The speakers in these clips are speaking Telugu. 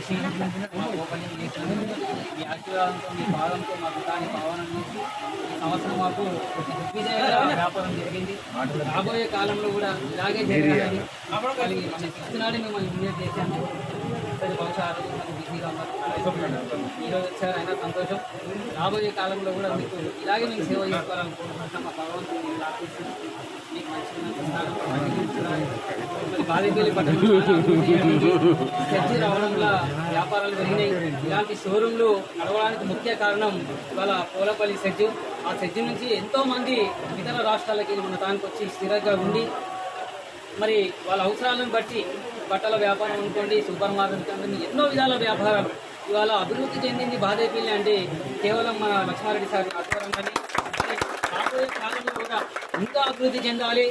చేసి మాకు ఓపెనింగ్ చేసినందుకు మీ ఆశీర్వాదంతో మీ పాదంతో మా దుకాణాన్ని పావనం చేసి ఈ సంవత్సరం మాకు దిగ్విజయంగా వ్యాపారం జరిగింది. రాబోయే కాలంలో కూడా ఇలాగే జరగాలని కలిగి మన 6th నాడే మిమ్మల్ని ఇన్వైట్ చేశాను. సరే బహుశా ఆ రోజు మనకు బిజీగా ఉన్నారు, ఈరోజు వచ్చారు అయినా సంతోషం. రాబోయే కాలంలో కూడా మీకు ఇలాగే మేము సేవ చేసుకోవాలని కోరుకుంటున్నాం. మా భగవంతుని మీకు ఆశిస్తూ మీకు మంచి బాదిపల్లి పట్టణం చర్చి రావడంలో వ్యాపారాలు పెరిగినాయి. ఇలాంటి షోరూంలు నడవడానికి ముఖ్య కారణం ఇవాళ పోలపల్లి సెజ్జు. ఆ సెజ్జు నుంచి ఎంతోమంది ఇతర రాష్ట్రాలకి మన తానికి వచ్చి స్థిరంగా ఉండి మరి వాళ్ళ అవసరాలను బట్టి బట్టల వ్యాపారం అనుకోండి, సూపర్ మార్కెట్ అనుకోండి, ఎన్నో విధాల వ్యాపారాలు ఇవాళ అభివృద్ధి చెందింది బాదేపల్లి అంటే కేవలం మన లక్ష్మారెడ్డి సార్ ఆధ్వర్యంలోనే. రాబోయే కాలంలో కూడా ఇంకా అభివృద్ధి చెందాలి.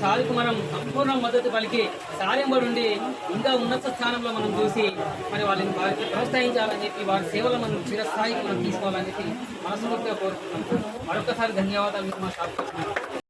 సార్కు మనం సంపూర్ణ మద్దతు పలికి సార్యంబడి ఉండి ఇంకా ఉన్నత స్థానంలో మనం చూసి మరి వాళ్ళని ప్రోత్సహించాలని చెప్పి వారి సేవలు మనం చిరస్థాయికి మనం తీసుకోవాలని చెప్పి మనస్ఫూర్తిగా కోరుకుంటున్నాం. మరొకసారి ధన్యవాదాలు మా షాప్కి వచ్చినారు.